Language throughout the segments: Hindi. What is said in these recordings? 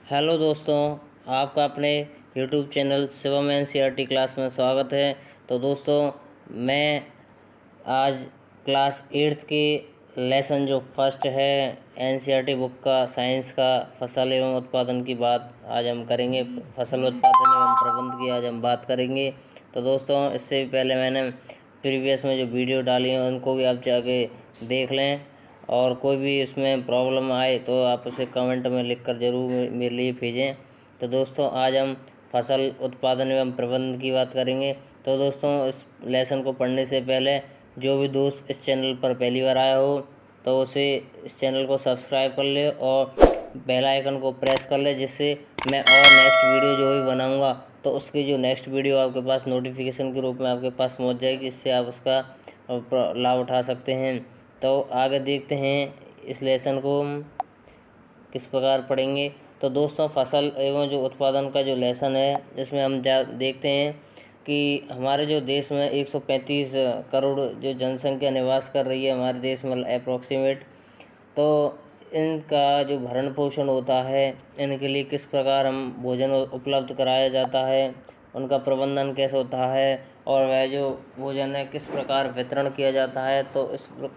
हेलो दोस्तों, आपका अपने YouTube channel Shivam NCERT class में स्वागत है। तो दोस्तों, मैं आज क्लास 8th की लेसन जो फर्स्ट है एनसीईआरटी बुक का साइंस का फसल एवं उत्पादन की बात आज हम करेंगे। फसल उत्पादन एवं प्रबंध की आज हम बात करेंगे। तो दोस्तों, इससे पहले मैंने प्रीवियस में जो वीडियो डाली हैं उनको भी आप जाके देख लें, और कोई भी इसमें प्रॉब्लम आए तो आप उसे कमेंट में लिखकर ज़रूर मेरे लिए भेजें। तो दोस्तों, आज हम फसल उत्पादन एवं प्रबंधन की बात करेंगे। तो दोस्तों, इस लेसन को पढ़ने से पहले जो भी दोस्त इस चैनल पर पहली बार आया हो तो उसे इस चैनल को सब्सक्राइब कर ले और बेल आइकन को प्रेस कर ले, जिससे मैं और नेक्स्ट वीडियो जो भी बनाऊँगा तो उसकी जो नेक्स्ट वीडियो आपके पास नोटिफिकेशन के रूप में आपके पास पहुँच जाएगी। इससे आप उसका लाभ उठा सकते हैं। तो आगे देखते हैं इस लेसन को हम किस प्रकार पढ़ेंगे। तो दोस्तों, फसल एवं जो उत्पादन का जो लेसन है इसमें हम देखते हैं कि हमारे जो देश में 135 करोड़ जो जनसंख्या निवास कर रही है हमारे देश में अप्रोक्सीमेट। तो इनका जो भरण पोषण होता है, इनके लिए किस प्रकार हम भोजन उपलब्ध कराया जाता है, उनका प्रबंधन कैसे होता है, और वह जो भोजन है किस प्रकार वितरण किया जाता है, तो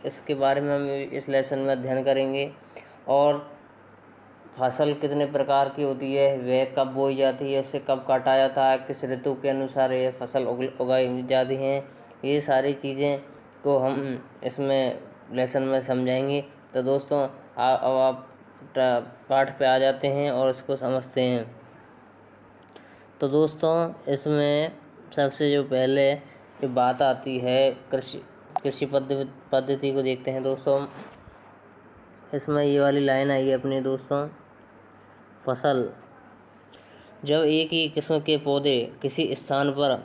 इसके बारे में हम इस लेसन में अध्ययन करेंगे। और फसल कितने प्रकार की होती है, वह कब बोई जाती है, उसे कब काटा जाता है, किस ऋतु के अनुसार ये फसल उगाई जाती हैं, ये सारी चीज़ें को हम इसमें लेसन में समझाएंगे। तो दोस्तों, अब आप पाठ पे आ जाते हैं और इसको समझते हैं। तो दोस्तों, इसमें सबसे जो पहले जो बात आती है कृषि पद्धति को देखते हैं। दोस्तों, इसमें ये वाली लाइन आई है अपने दोस्तों, फसल जब एक ही किस्म के पौधे किसी स्थान पर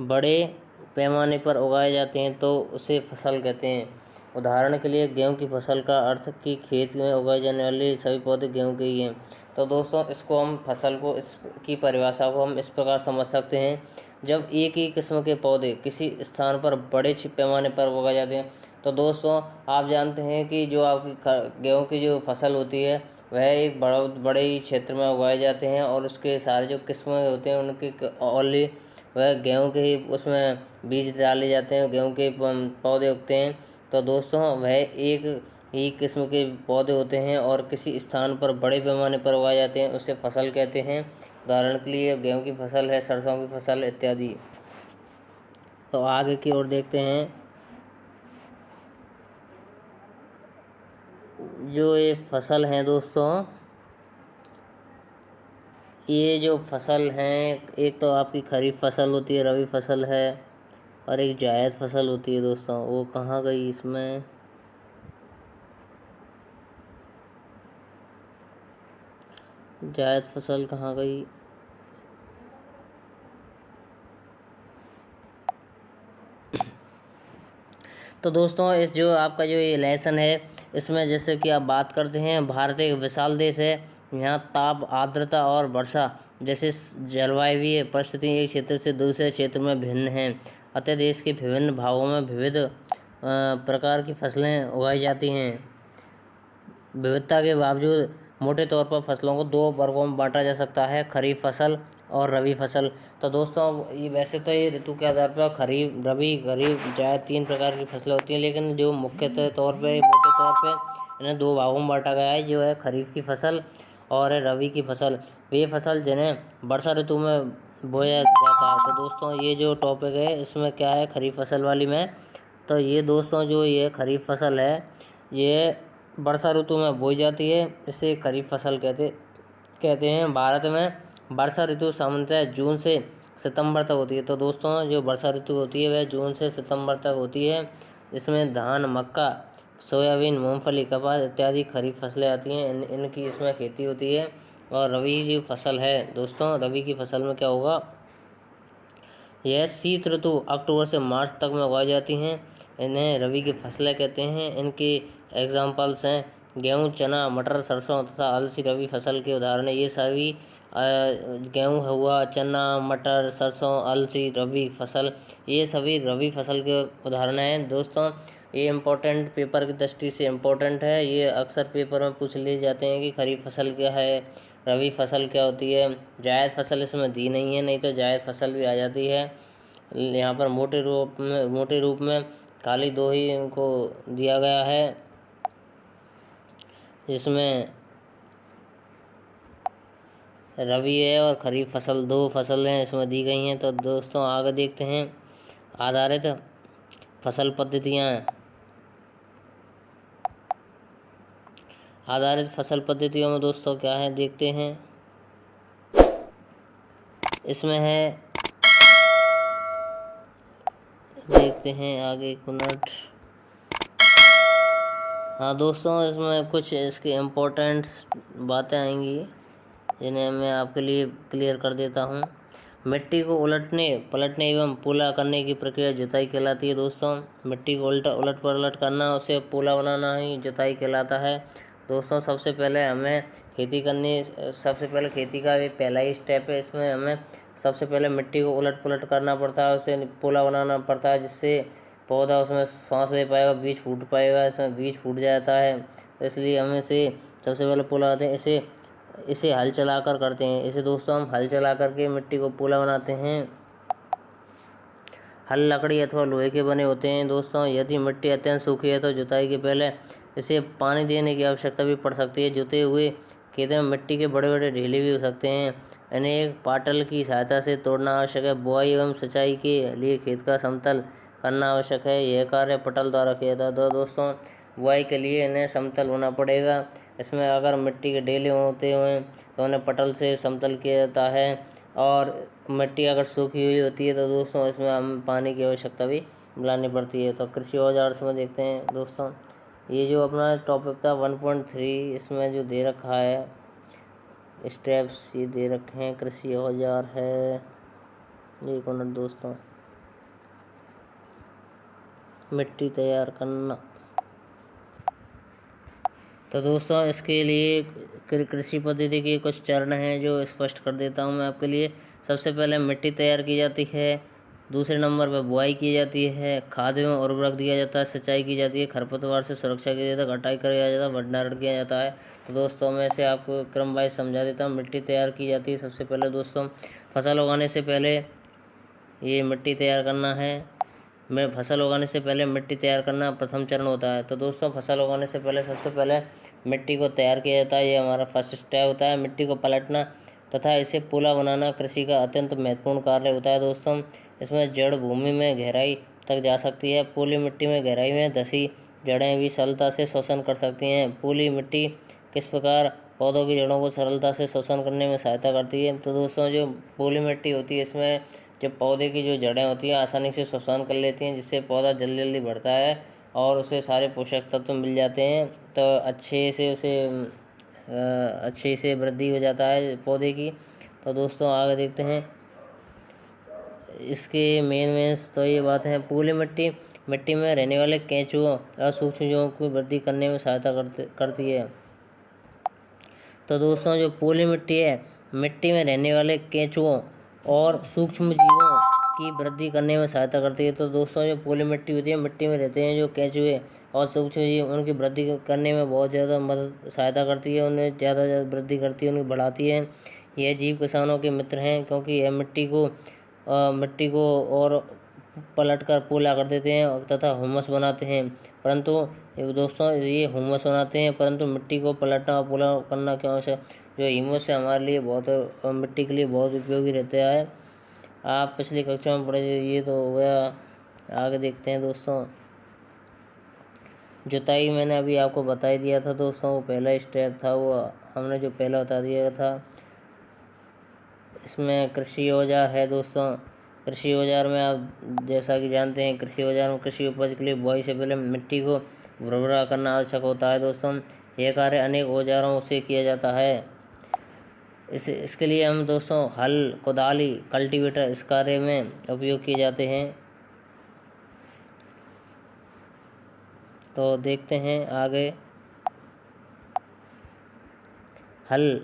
बड़े पैमाने पर उगाए जाते हैं तो उसे फसल कहते हैं। उदाहरण के लिए गेहूं की फसल का अर्थ कि खेत में उगाए जाने वाले सभी पौधे गेहूं के ही हैं। तो दोस्तों, इसको हम फसल को इसकी परिभाषा को हम इस प्रकार समझ सकते हैं, जब एक ही किस्म के पौधे किसी स्थान पर बड़े पैमाने पर उगाए जाते हैं। तो दोस्तों, आप जानते हैं कि जो आपकी गेहूं की जो फसल होती है वह एक बड़े ही क्षेत्र में उगाए जाते हैं, और उसके सारे जो किस्में होते हैं उनके ओनली वह गेहूं के ही उसमें बीज डाले जाते हैं, गेहूं के पौधे उगते हैं। तो दोस्तों, वह एक ही किस्म के पौधे होते हैं और किसी स्थान पर बड़े पैमाने पर उगाए जाते हैं, उसे फसल कहते हैं। उदाहरण के लिए गेहूं की फसल है, सरसों की फसल इत्यादि। तो आगे की ओर देखते हैं। जो ये फसल है दोस्तों, ये जो फसल हैं, एक तो आपकी खरीफ फसल होती है, रबी फसल है, और एक जायद फसल होती है। दोस्तों, वो कहाँ गई इसमें, जायद फसल कहाँ गई। तो दोस्तों, इस जो आपका जो ये लेसन है इसमें जैसे कि आप बात करते हैं, भारत एक विशाल देश है। यहाँ ताप, आर्द्रता और वर्षा जैसे जलवायु परिस्थिति एक क्षेत्र से दूसरे क्षेत्र में भिन्न हैं। अतः देश के विभिन्न भागों में विविध प्रकार की फसलें उगाई जाती हैं। विविधता के बावजूद मोटे तौर पर फसलों को दो वर्गों में बांटा जा सकता है, खरीफ फसल और रबी फसल। तो दोस्तों, ये वैसे तो ये ऋतु के आधार पर खरीफ, रबी, जायद 3 प्रकार की फसलें होती हैं, लेकिन जो मुख्यतः तौर पे मोटे तौर पे इन्हें 2 भागों में बांटा गया है, जो है खरीफ की फसल और है रबी की फसल। वे फसल जिन्हें वर्षा ऋतु में बोया जाता है। तो दोस्तों, ये जो टॉपिक है इसमें क्या है, खरीफ फसल वाली में। तो ये दोस्तों, जो ये खरीफ फसल है ये वर्षा ऋतु में बोई जाती है, इसे खरीफ फसल कहते हैं। भारत में वर्षा ऋतु सामान्यतः जून से सितंबर तक होती है। तो दोस्तों, जो वर्षा ऋतु होती है वह जून से सितंबर तक होती है। इसमें धान, मक्का, सोयाबीन, मूंगफली, कपास इत्यादि खरीफ फसलें आती हैं, इनकी इसमें खेती होती है। और रबी की फसल है दोस्तों, रबी की फसल में क्या होगा, यह शीत ऋतु अक्टूबर से मार्च तक में उगाई जाती हैं। इन्हें रबी की फसलें कहते हैं। इनके एग्जाम्पल्स हैं गेहूँ, चना, मटर, सरसों तथा अलसी रबी फसल के उदाहरण है। ये सभी गेहूँ हुआ, चना, मटर, सरसों, अलसी रबी फसल, ये सभी रबी फसल के उदाहरण हैं। दोस्तों, ये इम्पोर्टेंट पेपर की दृष्टि से इम्पोर्टेंट है। ये अक्सर पेपर में पूछ लिए जाते हैं कि खरीफ फसल क्या है, रबी फसल क्या होती है। जायद फसल इसमें दी नहीं है, नहीं तो जायद फसल भी आ जाती है। यहाँ पर मोटे रूप में खाली दो ही इनको दिया गया है, जिसमें रबी है और खरीफ फसल, दो फसलें इसमें दी गई हैं। तो दोस्तों आगे देखते हैं आधारित फसल पद्धतियाँ। आधारित फसल पद्धतियों में दोस्तों क्या है देखते हैं। इसमें है, देखते हैं आगे, एक मिनट। हाँ दोस्तों, इसमें कुछ इसकी इम्पोर्टेंट बातें आएंगी जिन्हें मैं आपके लिए क्लियर कर देता हूँ। मिट्टी को उलटने पलटने एवं पूला करने की प्रक्रिया जुताई कहलाती है। दोस्तों मिट्टी को उलट पलट करना, उसे पूला बनाना ही जुताई कहलाता है। दोस्तों सबसे पहले हमें सबसे पहले खेती का ये पहला ही स्टेप है। इसमें हमें सबसे पहले मिट्टी को उलट पलट करना पड़ता है, उसे पूला बनाना पड़ता है, जिससे पौधा उसमें सांस ले पाएगा, बीज फूट पाएगा। इसमें बीज फूट जाता है, इसलिए हमें इसे सबसे पहले पूला बनाते हैं। इसे हल चलाकर करते हैं। इसे दोस्तों हम हल चला करके मिट्टी को पूला बनाते हैं। हल लकड़ी अथवा लोहे के बने होते हैं। दोस्तों यदि मिट्टी अत्यंत सूखी है तो जुताई के पहले इसे पानी देने की आवश्यकता भी पड़ सकती है। जुते हुए खेत में मिट्टी के बड़े बड़े ढीले भी हो सकते हैं, इन्हें एक पाटल की सहायता से तोड़ना आवश्यक है। बुआई एवं सिंचाई के लिए खेत का समतल करना आवश्यक है, यह कार्य पटल द्वारा किया जाता है। दोस्तों बुआई के लिए इन्हें समतल होना पड़ेगा। इसमें अगर मिट्टी के ढेले होते हुए तो उन्हें पटल से समतल किया जाता है। और मिट्टी अगर सूखी हुई होती है तो दोस्तों इसमें हम पानी की आवश्यकता भी मिलानी पड़ती है। तो कृषि औजार इसमें देखते हैं। दोस्तों ये जो अपना टॉपिक था 1.3, इसमें जो दे रखा है स्टेप्स ये दे रखे हैं। कृषि औजार है, एक मिनट दोस्तों, मिट्टी तैयार करना। तो दोस्तों इसके लिए कृषि पद्धति के कुछ चरण हैं जो स्पष्ट कर देता हूं मैं आपके लिए। सबसे पहले मिट्टी तैयार की जाती है, दूसरे नंबर पर बुआई की जाती है, खाद एवं उर्वरक दिया जाता है, सिंचाई की जाती है, खरपतवार से सुरक्षा की जाती है, कटाई किया जाता है, भंडारण किया जाता है। तो दोस्तों मैं इसे आपको क्रम वाइज समझा देता हूँ। मिट्टी तैयार की जाती है सबसे पहले दोस्तों, फसल उगाने से पहले ये मिट्टी तैयार करना है। फसल उगाने से पहले मिट्टी तैयार करना प्रथम चरण होता है। तो दोस्तों फसल उगाने से पहले सबसे पहले मिट्टी को तैयार किया जाता है, ये हमारा फर्स्ट स्टेप होता है। मिट्टी को पलटना तथा इसे पूला बनाना कृषि का अत्यंत महत्वपूर्ण कार्य होता है। दोस्तों इसमें जड़ भूमि में गहराई तक जा सकती है। पूली मिट्टी में गहराई में धसी जड़ें भी सरलता से शोषण कर सकती हैं। पूली मिट्टी किस प्रकार पौधों की जड़ों को सरलता से शोषण करने में सहायता करती है। तो दोस्तों जो पूली मिट्टी होती है इसमें जो पौधे की जो जड़ें होती हैं आसानी से शोषण कर लेती हैं, जिससे पौधा जल्दी जल्दी बढ़ता है और उसे सारे पोषक तत्व मिल जाते हैं। तो अच्छे से वृद्धि हो जाता है पौधे की। तो दोस्तों आगे देखते हैं इसके मेन तो ये बात है। पूली मिट्टी में रहने वाले केंचुओं और सूक्ष्म जीवों की वृद्धि करने में सहायता करती है। तो दोस्तों जो पूली मिट्टी है, मिट्टी में रहने वाले केंचुओं और सूक्ष्म जीवों की वृद्धि करने में सहायता करती है। तो दोस्तों जो पूली मिट्टी होती है, मिट्टी में रहते हैं जो केंचुए और सूक्ष्म जीव, उनकी वृद्धि करने में बहुत ज़्यादा सहायता करती है, उन्हें ज़्यादा वृद्धि करती है, उन्हें बढ़ाती है। यह जीव किसानों के मित्र हैं, क्योंकि यह मिट्टी को और पलट कर पूला कर देते हैं तथा हुमस बनाते हैं। परंतु दोस्तों ये हुमस बनाते हैं, परंतु मिट्टी को पलटना और पूला करना क्यों आवश्यक, जो ह्यूमस है हमारे लिए बहुत, मिट्टी के लिए बहुत उपयोगी रहता है। आप पिछली कक्षा में पढ़े, ये तो हो गया। आगे देखते हैं दोस्तों, जुताई मैंने अभी आपको बता ही दिया था दोस्तों, वो पहला स्टेप था, वो हमने जो पहला बता दिया था। इसमें कृषि औजार है दोस्तों। कृषि औजार में आप जैसा कि जानते हैं, कृषि औजार में कृषि उपज के लिए बुआई से पहले मिट्टी को भुरभुरा करना आवश्यक होता है। दोस्तों यह कार्य अनेक औजारों से किया जाता है। इसके लिए हम दोस्तों हल, कुदाली, कल्टीवेटर इस कार्य में उपयोग किए जाते हैं। तो देखते हैं आगे हल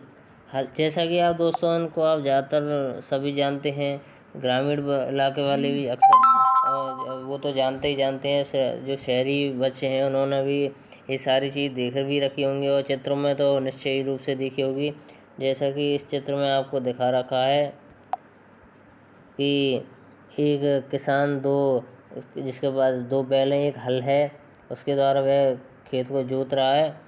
जैसा कि आप दोस्तों इनको आप ज़्यादातर सभी जानते हैं, ग्रामीण इलाके वाले भी अक्सर वो तो जानते हैं। जो शहरी बच्चे हैं उन्होंने भी ये सारी चीज़ देख भी रखी होंगी और चित्रों में तो निश्चय रूप से देखी होगी। जैसा कि इस चित्र में आपको दिखा रखा है कि एक किसान जिसके पास 2 बैल हैं, एक हल है, उसके द्वारा वह खेत को जोत रहा है।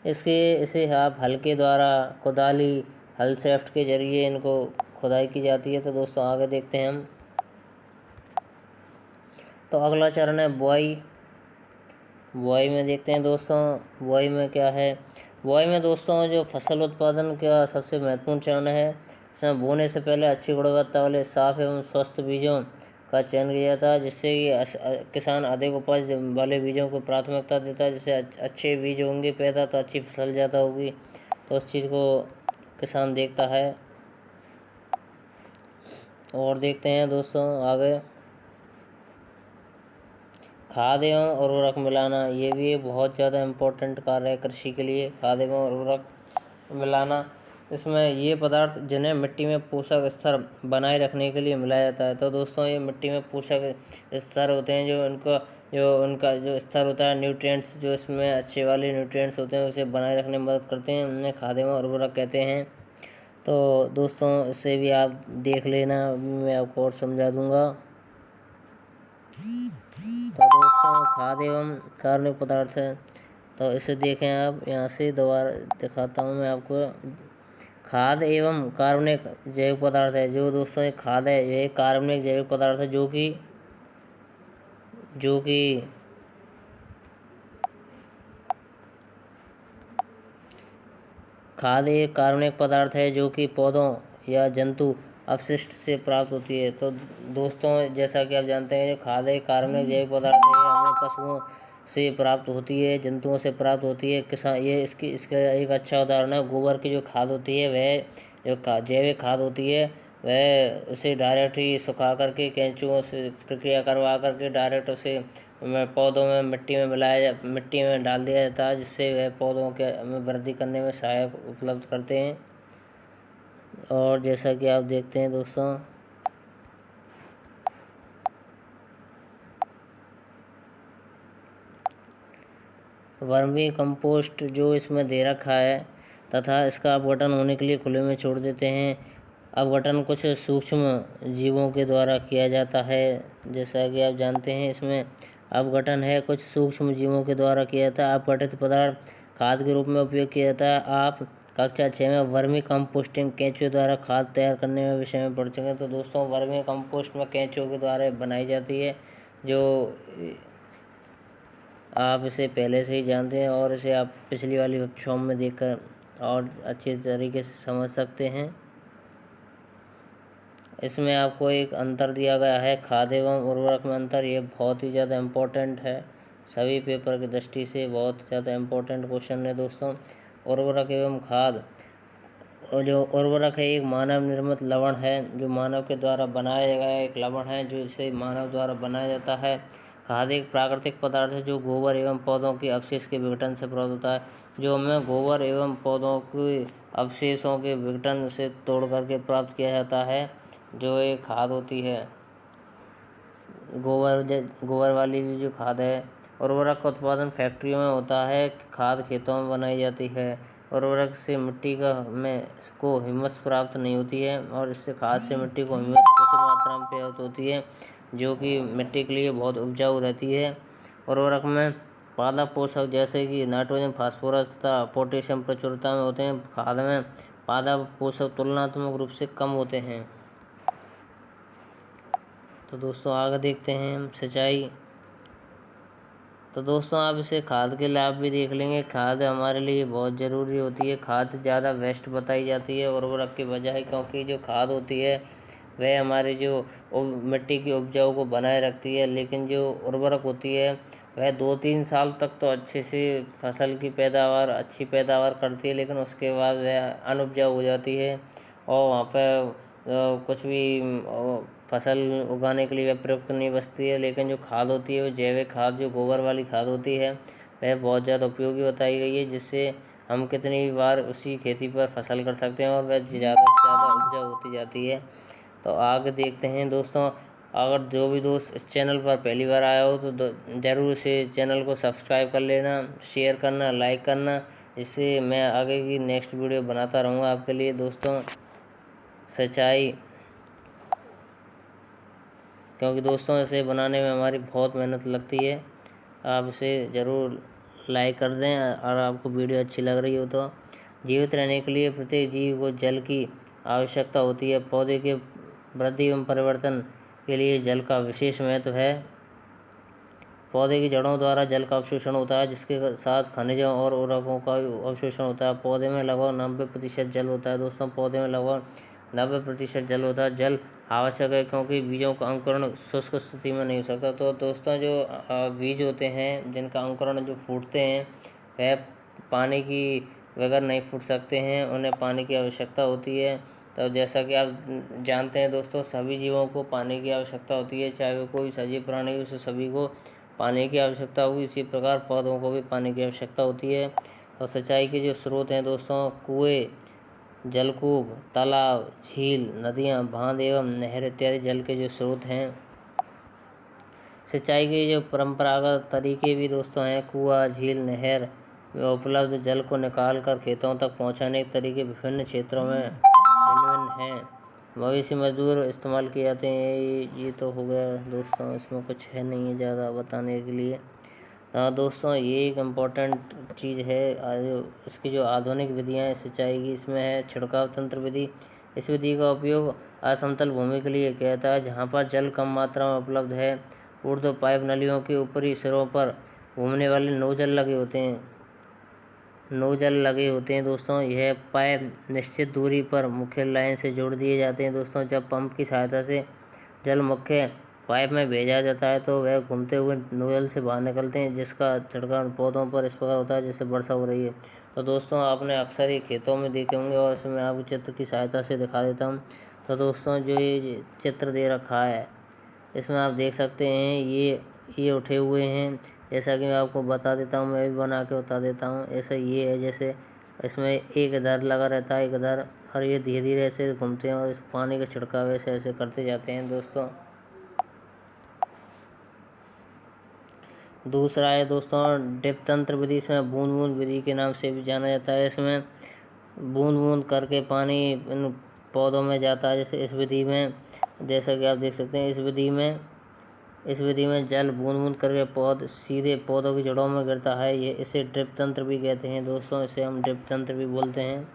इसे आप हल के द्वारा खुदाली हल शेफ्ट के जरिए इनको खुदाई की जाती है। तो दोस्तों आगे देखते हैं हम। तो अगला चरण है बुआई। बुआई में देखते हैं दोस्तों, बुआई में क्या है। बुआई में दोस्तों जो फसल उत्पादन का सबसे महत्वपूर्ण चरण है। इसमें बोने से पहले अच्छी गुणवत्ता वाले साफ एवं स्वस्थ बीजों का चयन किया जाता है, जिससे कि किसान अधिक उपज वाले बीजों को प्राथमिकता देता है। जैसे अच्छे बीज होंगे पैदा तो अच्छी फसल ज़्यादा होगी, तो उस चीज़ को किसान देखता है। और देखते हैं दोस्तों आगे, खाद एवं उर्वरक मिलाना, ये भी बहुत ज़्यादा इम्पोर्टेंट कार्य है कृषि के लिए। खाद एवं उर्वरक मिलाना, इसमें ये पदार्थ जिन्हें मिट्टी में पोषक स्तर बनाए रखने के लिए मिलाया जाता है। तो दोस्तों ये मिट्टी में पोषक स्तर होते हैं, जो उनका जो स्तर होता है, न्यूट्रिएंट्स जो इसमें अच्छे वाले न्यूट्रिएंट्स होते हैं उसे बनाए रखने में मदद करते हैं, उन्हें खाद एवं उर्वरक कहते हैं। तो दोस्तों इसे भी आप देख लेना, मैं आपको और समझा दूंगा। तो दोस्तों खाद एवं कार्बनिक पदार्थ है, तो इसे देखें आप। यहाँ से दोबारा दिखाता हूँ मैं आपको। खाद एवं कार्बनिक जैविक पदार्थ है। जो दोस्तों ये खाद है, ये कार्बनिक जैविक पदार्थ है जो कि खाद एक कार्बनिक पदार्थ है जो कि पौधों या जंतु अपशिष्ट से प्राप्त होती है। तो दोस्तों जैसा कि आप जानते हैं, जो खाद एक कार्बनिक जैविक पदार्थ है, हमें पशुओं से प्राप्त होती है, जंतुओं से प्राप्त होती है। किसान ये इसका एक अच्छा उदाहरण है। गोबर की जो खाद होती है, वह जो जैविक खाद होती है, वह उसे डायरेक्ट ही सुखा करके केंचुओं से प्रक्रिया करवा करके डायरेक्ट उसे पौधों में मिट्टी में डाल दिया जाता है, जिससे वह पौधों के में वृद्धि करने में सहायक उपलब्ध करते हैं। और जैसा कि आप देखते हैं दोस्तों, वर्मी कंपोस्ट जो इसमें दे रखा है तथा इसका अपघटन होने के लिए खुले में छोड़ देते हैं। अपघटन कुछ सूक्ष्म जीवों के द्वारा किया जाता है। जैसा कि आप जानते हैं, इसमें अपघटन है कुछ सूक्ष्म जीवों के द्वारा किया जाता है। अपघटित पदार्थ खाद के रूप में उपयोग किया जाता है। आप कक्षा 6 में वर्मी कंपोस्टिंग केंचुए द्वारा खाद तैयार करने में विषय में पढ़ चुके हैं। तो दोस्तों वर्मी कंपोस्ट में केंचुओं के द्वारा बनाई जाती है, जो आप इसे पहले से ही जानते हैं और इसे आप पिछली वाली कक्षाओं में देखकर और अच्छे तरीके से समझ सकते हैं। इसमें आपको एक अंतर दिया गया है, खाद एवं उर्वरक में अंतर। ये बहुत ही ज़्यादा इम्पोर्टेंट है, सभी पेपर की दृष्टि से बहुत ज़्यादा इम्पोर्टेंट क्वेश्चन है दोस्तों। उर्वरक एवं खाद, और जो उर्वरक है एक मानव निर्मित लवण है, जो मानव के द्वारा बनाया गया एक लवण है, जो इसे मानव द्वारा बनाया जाता है। खाद एक प्राकृतिक पदार्थ है जो गोबर एवं पौधों के अवशेष के विघटन से प्राप्त होता है। जो हमें गोबर एवं पौधों के अवशेषों के विघटन से तोड़ करके प्राप्त किया जाता है, जो एक खाद होती है। गोबर वाली भी जो खाद है। उर्वरक का उत्पादन फैक्ट्रियों में होता है, खाद खेतों में बनाई जाती है। उर्वरक से मिट्टी को ह्यूमस प्राप्त नहीं होती है, और इससे खाद से मिट्टी को ह्यूमस प्रचुर मात्रा में प्राप्त होती है, जो कि मिट्टी के लिए बहुत उपजाऊ रहती है। उर्वरक में पादप पोषक जैसे कि नाइट्रोजन, फास्फोरस तथा पोटेशियम प्रचुरता में होते हैं। खाद में पादप पोषक तुलनात्मक रूप से कम होते हैं। तो दोस्तों आगे देखते हैं हम सिंचाई। तो दोस्तों आप इसे खाद के लाभ भी देख लेंगे। खाद हमारे लिए बहुत ज़रूरी होती है। खाद ज़्यादा बेस्ट बताई जाती है उर्वरक के बजाय, क्योंकि जो खाद होती है वह हमारी जो मिट्टी की उपजाऊ को बनाए रखती है, लेकिन जो उर्वरक होती है वह 2-3 साल तक तो अच्छे से फसल की अच्छी पैदावार करती है, लेकिन उसके बाद वह अनुपजाऊ हो जाती है और वहाँ पर कुछ भी फसल उगाने के लिए वह प्रयुक्त नहीं बचती है। लेकिन जो खाद होती है वो जैविक खाद, जो गोबर वाली खाद होती है, वह बहुत ज़्यादा उपयोगी बताई गई है, जिससे हम कितनी भी बार उसी खेती पर फसल कर सकते हैं और वह ज़्यादा से ज़्यादा उपजाऊ होती जाती है। तो आगे देखते हैं दोस्तों। अगर जो भी दोस्त इस चैनल पर पहली बार आया हो तो ज़रूर इसे चैनल को सब्सक्राइब कर लेना, शेयर करना, लाइक करना, जिससे मैं आगे की नेक्स्ट वीडियो बनाता रहूँगा आपके लिए दोस्तों। सिंचाई, क्योंकि दोस्तों इसे बनाने में हमारी बहुत मेहनत लगती है। आप इसे ज़रूर लाइक कर दें और आपको वीडियो अच्छी लग रही हो तो। जीवित रहने के लिए प्रत्येक जीव को जल की आवश्यकता होती है। पौधे के वृद्धि एवं परिवर्तन के लिए जल का विशेष महत्व है। पौधे की जड़ों द्वारा जल का अवशोषण होता है, जिसके साथ खनिजों और उर्वरकों का अवशोषण होता है। पौधे में लगभग 90% जल होता है दोस्तों। पौधे में लगभग 90% जल होता है। जल आवश्यक है क्योंकि बीजों का अंकुरण शुष्क स्थिति में नहीं हो सकता। तो दोस्तों जो बीज होते हैं जिनका अंकुरण जो फूटते हैं वह पानी की बगैर नहीं फूट सकते हैं, उन्हें पानी की आवश्यकता होती है। तो जैसा कि आप जानते हैं दोस्तों, सभी जीवों को पानी की आवश्यकता होती है, चाहे वो कोई सजीव प्राणी हो, उसे सभी को पानी की आवश्यकता होगी। इसी प्रकार पौधों को भी पानी की आवश्यकता होती है। और सिंचाई के जो स्रोत हैं दोस्तों, कुएँ, जलकूप, तालाब, झील, नदियाँ, बांध एवं नहर इत्यादि जल के जो स्रोत हैं। सिंचाई के जो परंपरागत तरीके भी दोस्तों हैं, कुआँ, झील, नहर उपलब्ध जल को निकाल कर खेतों तक पहुँचाने के तरीके विभिन्न क्षेत्रों में भिन्न हैं। मवेशी मजदूर इस्तेमाल किए जाते हैं। ये तो हो गया दोस्तों, इसमें कुछ है नहीं है ज़्यादा बताने के लिए। हाँ दोस्तों, ये एक इम्पॉर्टेंट चीज़ है। इसकी जो आधुनिक विधियाँ हैं सिंचाई की, इसमें है छिड़काव तंत्र विधि। इस विधि का उपयोग असमतल भूमि के लिए किया जाता है जहाँ पर जल कम मात्रा में उपलब्ध है। ऊर्ध्व पाइप नलियों के ऊपरी सिरों पर घूमने वाले नोजल लगे होते हैं दोस्तों। यह पाइप निश्चित दूरी पर मुख्य लाइन से जोड़ दिए जाते हैं दोस्तों। जब पंप की सहायता से जल मुख्य पाइप में भेजा जाता है तो वह घूमते हुए नोजल से बाहर निकलते हैं, जिसका छिड़काव पौधों पर इस प्रकार होता है जैसे वर्षा हो रही है। तो दोस्तों आपने अक्सर ये खेतों में देखे होंगे और इसमें आपको चित्र की सहायता से दिखा देता हूँ। तो दोस्तों जो ये चित्र दे रखा है इसमें आप देख सकते हैं ये उठे हुए हैं। जैसा कि मैं आपको बता देता हूँ, मैं भी बना के बता देता हूँ। ऐसा ये है, जैसे इसमें एक इधर लगा रहता है एक इधर, और ये धीरे धीरे ऐसे घूमते हैं और इस पानी का छिड़काव ऐसे करते जाते हैं दोस्तों। दूसरा है दोस्तों डिप तंत्र विधि। इसमें बूंद बूंद विधि के नाम से भी जाना जाता है। इसमें बूंद बूंद करके पानी इन पौधों में जाता है। जैसे इस विधि में, जैसा कि आप देख सकते हैं, इस विधि में जल बूंद बूंद करके सीधे पौधों की जड़ों में गिरता है। ये इसे ड्रिप तंत्र भी कहते हैं दोस्तों। इसे हम ड्रिप तंत्र भी बोलते हैं।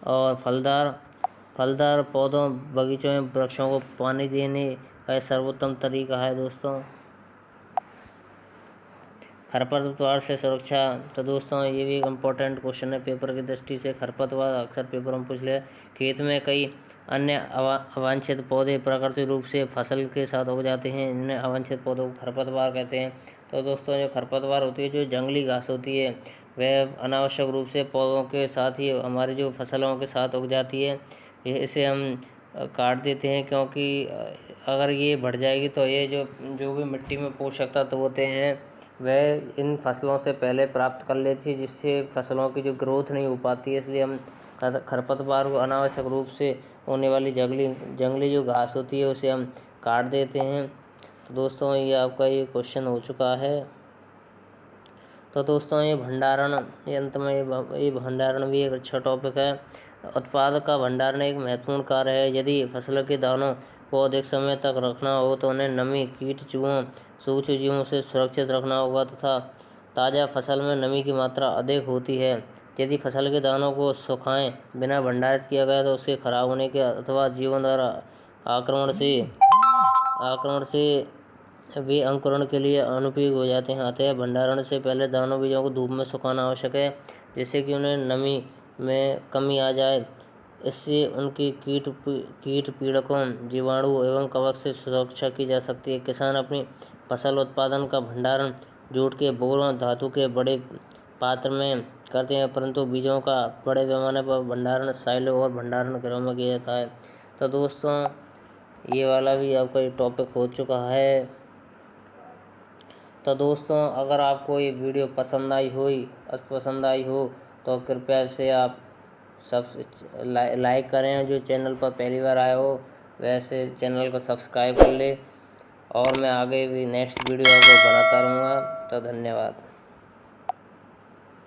और फलदार पौधों, बगीचों में वृक्षों को पानी देने का सर्वोत्तम तरीका है दोस्तों। खरपतवार से सुरक्षा। तो दोस्तों ये भी एक इम्पोर्टेंट क्वेश्चन है पेपर की दृष्टि से। खरपतवार अक्सर पेपर में पूछ लिया। खेत में कई अन्य अवांछित पौधे प्राकृतिक रूप से फसल के साथ उग जाते हैं, इन्हें अवांछित पौधों को खरपतवार कहते हैं। तो दोस्तों जो खरपतवार होती है, जो जंगली घास होती है, वह अनावश्यक रूप से पौधों के साथ ही हमारी जो फसलों के साथ उग जाती है। इसे हम काट देते हैं, क्योंकि अगर ये बढ़ जाएगी तो ये जो भी मिट्टी में पोषक तत्व होते हैं वह इन फसलों से पहले प्राप्त कर लेती है, जिससे फसलों की जो ग्रोथ नहीं हो पाती है। इसलिए हम खरपतवार को अनावश्यक रूप से होने वाली जंगली जो घास होती है उसे हम काट देते हैं। तो दोस्तों ये आपका ये क्वेश्चन हो चुका है। तो दोस्तों ये अंत में ये भंडारण भी एक अच्छा टॉपिक है। उत्पाद का भंडारण एक महत्वपूर्ण कार्य है। यदि फसल के दानों को अधिक समय तक रखना हो तो उन्हें नमी, कीट, चूहों, सूक्ष्म जीवों से सुरक्षित रखना होगा तथा ताज़ा फसल में नमी की मात्रा अधिक होती है। यदि फसल के दानों को सुखाए बिना भंडारित किया गया तो उसके खराब होने के अथवा जीवन द्वारा आक्रमण से वे अंकुरण के लिए अनुपयोगी हो जाते हैं। अतः भंडारण से पहले दानों बीजों को धूप में सुखाना आवश्यक है, जिससे कि उन्हें नमी में कमी आ जाए। इससे उनकी कीट पीड़कों, जीवाणु एवं कवक से सुरक्षा की जा सकती है। किसान अपनी फसल उत्पादन का भंडारण जूट के बोरों, धातु के बड़े पात्र में करते हैं, परंतु बीजों का बड़े पैमाने पर भंडारण साइलो और भंडारण गृहों में किया जाता है। तो दोस्तों ये वाला भी आपका ये टॉपिक हो चुका है। तो दोस्तों अगर आपको ये वीडियो पसंद आई हो तो कृपया इसे आप लाइक करें। जो चैनल पर पहली बार आए हो वैसे चैनल को सब्सक्राइब कर ले, और मैं आगे भी नेक्स्ट वीडियो आपको बनाता रहूँगा। तो धन्यवाद।